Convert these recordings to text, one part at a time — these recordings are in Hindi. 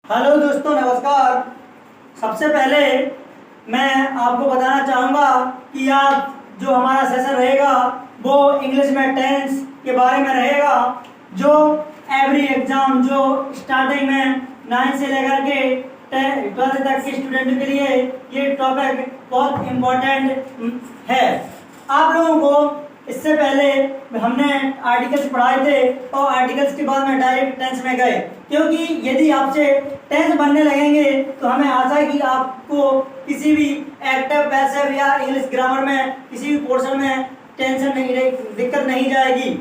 हेलो दोस्तों, नमस्कार। सबसे पहले मैं आपको बताना चाहूँगा कि आज जो हमारा सेशन रहेगा वो इंग्लिश में टेंस के बारे में रहेगा। जो एवरी एग्ज़ाम जो स्टार्टिंग में 9 से लेकर के 12 तक के स्टूडेंट के लिए ये टॉपिक बहुत इम्पोर्टेंट है। आप लोगों को इससे पहले हमने आर्टिकल्स पढ़ाए थे और आर्टिकल्स के बाद में डायरेक्ट टेंस में गए, क्योंकि यदि आपसे टेंस बनने लगेंगे तो हमें आशा है कि आपको किसी भी एक्टिव पैसिव या इंग्लिश ग्रामर में किसी भी पोर्शन में टेंशन नहीं रहेगी, दिक्कत नहीं जाएगी।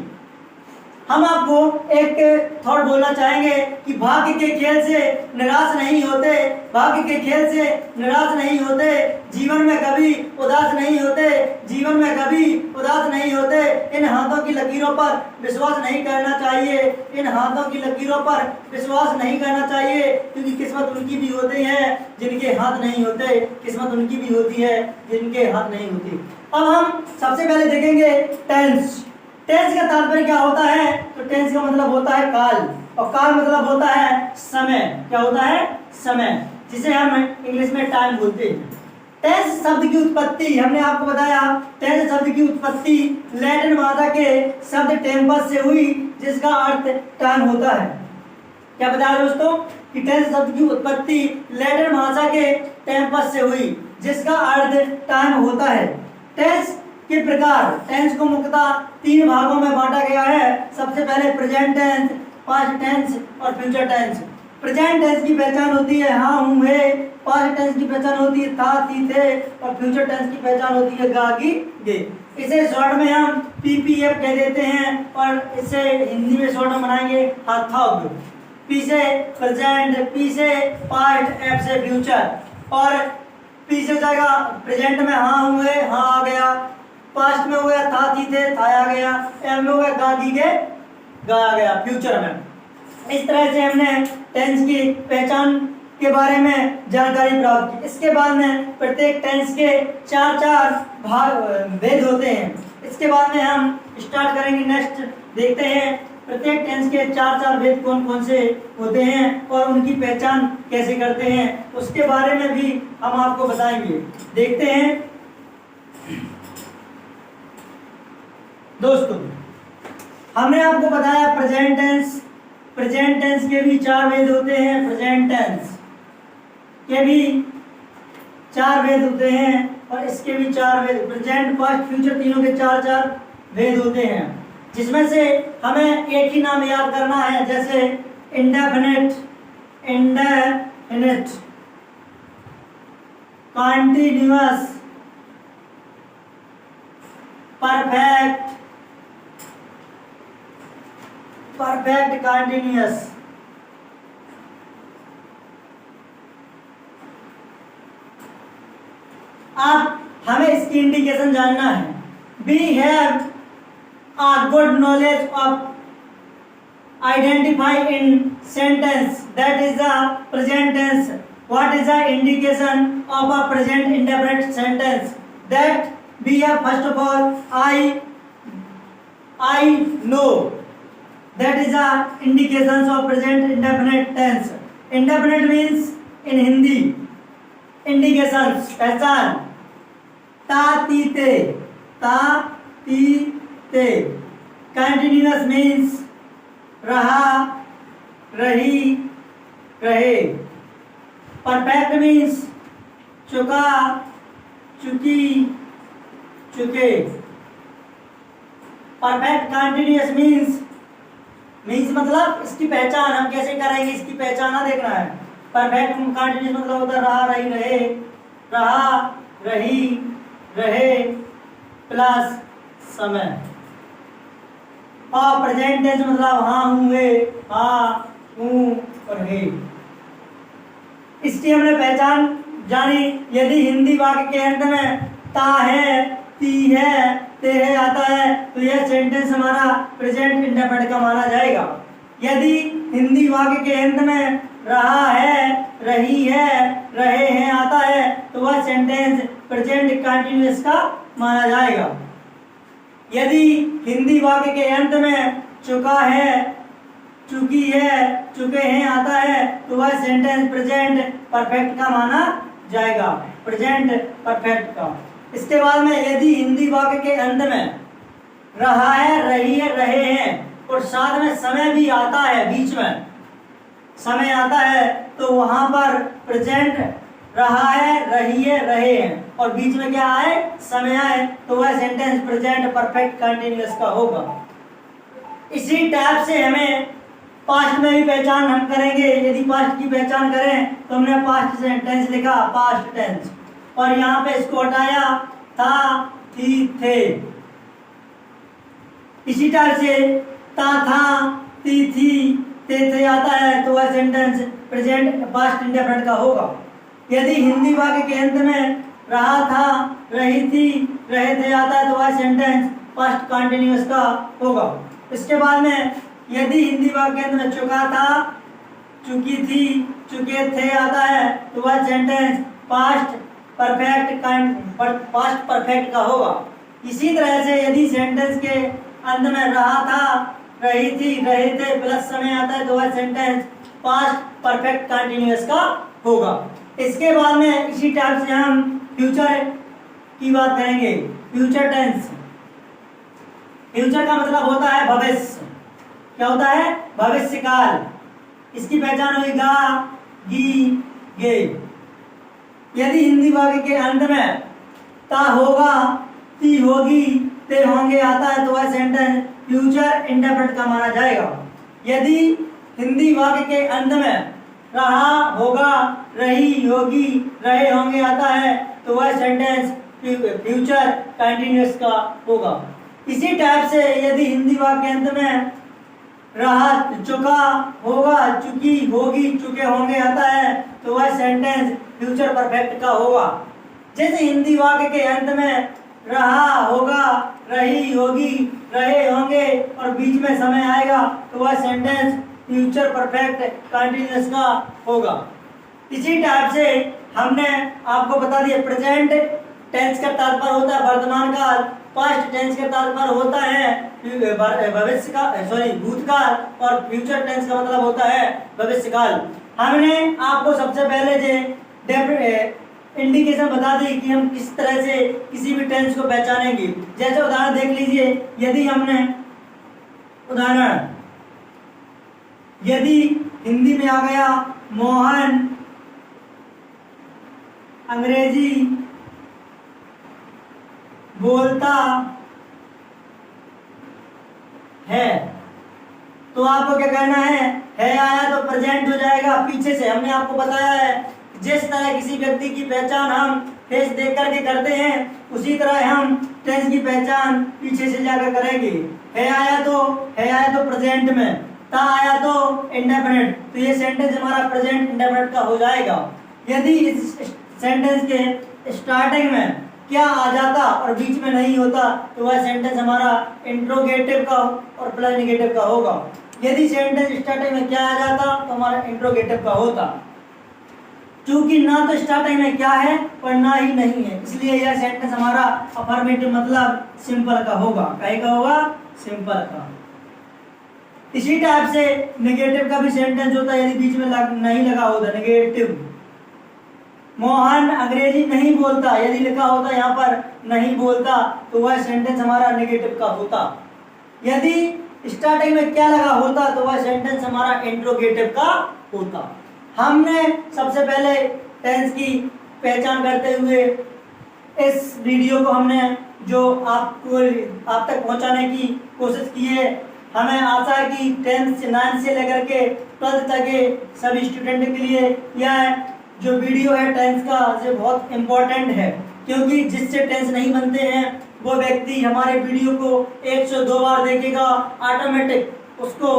हम आपको एक थॉट बोलना चाहेंगे कि भाग्य के खेल से निराश नहीं होते, भाग्य के खेल से निराश नहीं होते, जीवन में कभी उदास नहीं होते, जीवन में कभी उदास नहीं होते। इन हाथों की लकीरों पर विश्वास नहीं करना चाहिए, इन हाथों की लकीरों पर विश्वास नहीं करना चाहिए, क्योंकि किस्मत उनकी भी होती है जिनके हाथ नहीं होते, किस्मत उनकी भी होती है जिनके हाथ नहीं होती। अब हम सबसे पहले देखेंगे टेंस। टेंस का तात्पर्य क्या होता है? तो टेंस का मतलब होता है काल, और काल मतलब होता है समय। क्या होता है? समय, जिसे हम इंग्लिश में टाइम बोलते हैं। टेंस शब्द की उत्पत्ति हमने आपको बताया। टेंस शब्द की उत्पत्ति लैटिन भाषा के शब्द टेम्पस से हुई, जिसका अर्थ टाइम होता है। क्या बताया दोस्तों कि टेंस शब्द की उत्पत्ति लैटिन भाषा के टेम्पस से हुई, जिसका अर्थ टाइम होता है। टेंस के प्रकार, टेंस को मुख्यतः 3 भागों में बांटा गया है। सबसे पहले प्रेजेंट टेंस, पास्ट टेंस और फ्यूचर टेंस। प्रेजेंट टेंस की पहचान होती है हाँ हूँ है, पास्ट टेंस की पहचान होती है था थी थे, और फ्यूचर टेंस की पहचान होती है गा गी गे। इसे शॉर्ट में हम पीपीएफ कह देते हैं, और इसे हिंदी में शॉर्ट में बनाएंगे हाथोग। पी से प्रेजेंट, पी से पास्ट, एफ से फ्यूचर। और पी से जाएगा प्रेजेंट में हाँ हूँ है, हाँ आ गया। पास्ट में हो गया था थी थे, था आ गया। एम में हो गया गा गी गे, गा आ गया फ्यूचर में। इस तरह से हमने टेंस की पहचान के बारे में जानकारी प्राप्त की। इसके बाद में प्रत्येक टेंस के 4 भाग भेद होते हैं। इसके बाद में हम स्टार्ट करेंगे, नेक्स्ट देखते हैं प्रत्येक टेंस के 4 भेद कौन कौन से होते हैं और उनकी पहचान कैसे करते हैं, उसके बारे में भी हम आपको बताएंगे। देखते हैं दोस्तों, हमने आपको बताया प्रेजेंट टेंस। प्रेजेंट टेंस के भी 4 भेद होते हैं। प्रेजेंट टेंस के भी 4 भेद होते हैं, और इसके भी 4 भेद। प्रेजेंट, पास्ट, फ्यूचर तीनों के 4 भेद होते हैं, जिसमें से हमें एक ही नाम याद करना है, जैसे indefinite, indefinite, continuous, perfect, perfect continuous. अब हमें इसकी इंडिकेशन जानना है। We have a good knowledge of identify in sentence that is a present tense. What is the indication of a present indefinite sentence? That we have first of all I know. That is a indications of present indefinite tense. Indefinite means in Hindi indications, पहचान। ता ती ते, ता ती ते। Continuous means रहा, रही, रहे। Perfect means चुका, चुकी, चुके। Perfect continuous means मतलब इसकी पहचान हम कैसे करेंगे, इसकी पहचान देखना है। परफेक्ट कंटिन्यूअस मतलब होता है रहा, रही, रहे, रहा, रही, रहे प्लस समय। और प्रेजेंट टेंस मतलब हाँ हूँ है, हाँ हूँ और है। इसकी हमने पहचान जानी। यदि हिंदी वाक्य के अंत में ता है, ती है, ते है आता है, तो यह सेंटेंस हमारा प्रेजेंट इंडेफिनिट का माना जाएगा। यदि हिंदी वाक्य के अंत में रहा है, रही है, रहे हैं आता है, तो वह सेंटेंस प्रेजेंट कंटिन्यूअस का माना जाएगा। यदि हिंदी वाक्य के अंत में चुका है, चूंकि है, चुके हैं आता है, तो वह सेंटेंस प्रेजेंट परफेक्ट का माना जाएगा, प्रेजेंट परफेक्ट का। इसके बाद में यदि हिंदी वाक्य के अंत में रहा है, रही है, रहे हैं और साथ में समय भी आता है, बीच में समय आता है, तो वहां पर प्रेजेंट रहा है, रही है, रहे हैं और बीच में क्या आए, समय आए, तो वह सेंटेंस प्रेजेंट परफेक्ट कंटिन्यूअस का होगा। इसी टाइप से हमें पास्ट में भी पहचान हम करेंगे। यदि पास्ट की पहचान करें तो हमने पास्ट टेंस लिखा, पास्ट टेंस, और यहाँ पे इसको हटाया, था, थी, थे। इसी टाइप से ता, था, ती, थी, थे आता है, तो वह सेंटेंस प्रेजेंट पास्ट इंडेफिनिट का होगा। यदि हिंदी वाक्य के अंत में रहा था, रही थी, रहे थे आता है, तो वह सेंटेंस पास्ट कंटिन्यूअस का होगा। इसके बाद में यदि हिंदी वाक्य के अंत में चुका था, चुकी थी, चुके थे आता है, तो वह सेंटेंस पास्ट परफेक्ट का होगा। इसी तरह से यदि सेंटेंस के अंत में रहा था, रही थी, रहे थे प्लस समय आता है, तो वह सेंटेंस पास्ट परफेक्ट कंटिन्यूअस का होगा। इसके बाद में इसी टाइप से हम फ्यूचर की बात करेंगे। फ्यूचर टेंस, फ्यूचर का मतलब होता है भविष्य। क्या होता है, भविष्य काल। इसकी पहचान हुई गा, गी, गे। यदि हिंदी वाक्य के अंत में ता होगा, ती होगी, ते होंगे आता है, तो वह सेंटेंस फ्यूचर इंडेफिनिट का माना जाएगा। यदि हिंदी वाक्य के अंत में रहा होगा, रही होगी, रहे होंगे आता है, तो वह सेंटेंस फ्यूचर कंटिन्यूअस का होगा। इसी टाइप से यदि हिंदी वाक्य के अंत में रहा, चुका, होगा, चुकी, होगी, चुके होंगे आता है, तो वह सेंटेंस फ्यूचर परफेक्ट का होगा। जैसे हिंदी वाक्य के अंत में रहा होगा, रही होगी, रहे होंगे और बीच में समय आएगा, तो वह सेंटेंस फ्यूचर परफेक्ट कंटिन्यूअस का होगा। इसी टाइप से हमने आपको बता दिया प्रेजेंट टेंस का तात्पर्य होता है वर्तमान काल, पास्ट टेंस का तात्पर्य होता है भविष्य का, भूतकाल, और फ्यूचर टेंस का मतलब होता है भविष्य काल। हमने आपको सबसे पहले इंडिकेशन बता दी कि हम किस तरह से किसी भी टेंस को पहचानेंगे। जैसे उदाहरण देख लीजिए, यदि हमने उदाहरण यदि हिंदी में आ गया मोहन अंग्रेजी बोलता है, तो आपको क्या कहना है आया तो प्रेजेंट हो जाएगा पीछे से। हमने आपको बताया है जिस तरह किसी व्यक्ति की पहचान हम फेस देख करके करते हैं, उसी तरह हम टेंस की पहचान पीछे से जाकर करेंगे। है आया तो प्रेजेंट में, ता आया तो इंडेफिनिट, तो ये सेंटेंस हमारा प्रेजेंट इंडेफिनिट का हो जाएगा। यदि इस सेंटेंस के स्टार्टिंग में क्या आ जाता और बीच में नहीं होता, तो वह सेंटेंस हमारा इंट्रोगेटिव का और प्लस नेगेटिव का होगा। यदि सेंटेंस स्टार्टिंग में क्या आ जाता तो हमारा इंट्रोगेटिव का होता। चूंकि ना तो स्टार्टिंग में क्या है और ना ही नहीं है, इसलिए यह सेंटेंस हमारा अफर्मेटिव मतलब सिंपल का होगा। काहे का होगा? सिंपल का। इसी टाइप से नेगेटिव का भी सेंटेंस होता है यदि बीच में नहीं लगा होता। नेगेटिव, मोहन अंग्रेजी नहीं बोलता, यदि लिखा होता यहाँ पर नहीं बोलता, तो वह सेंटेंस हमारा नेगेटिव का होता। यदि स्टार्टिंग में क्या लगा होता तो वह सेंटेंस हमारा इंट्रोगेटिव का होता। हमने सबसे पहले टेंस की पहचान करते हुए इस वीडियो को हमने जो आप तक पहुंचाने की कोशिश की है। हमें आशा है कि 10th से 9th से लेकर के 12th तक के सभी स्टूडेंट के लिए यह जो वीडियो है टेंस का ये बहुत इम्पोर्टेंट है, क्योंकि जिससे टेंस नहीं बनते हैं वो व्यक्ति हमारे वीडियो को 1 से 2 बार देखेगा, ऑटोमेटिक उसको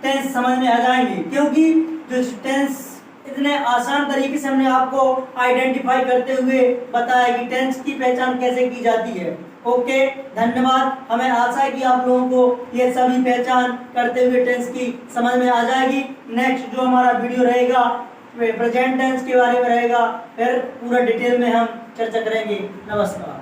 टेंस समझ में आ जाएंगे। क्योंकि जो टेंस इतने आसान तरीके से हमने आपको आइडेंटिफाई करते हुए बताया कि टेंस की पहचान कैसे की जाती है। ओके, धन्यवाद। हमें आशा है कि आप लोगों को ये सभी पहचान करते हुए टेंस की समझ में आ जाएगी। नेक्स्ट जो हमारा वीडियो रहेगा प्रेजेंट टेंस के बारे में रहेगा, फिर पूरा डिटेल में हम चर्चा करेंगे। नमस्कार।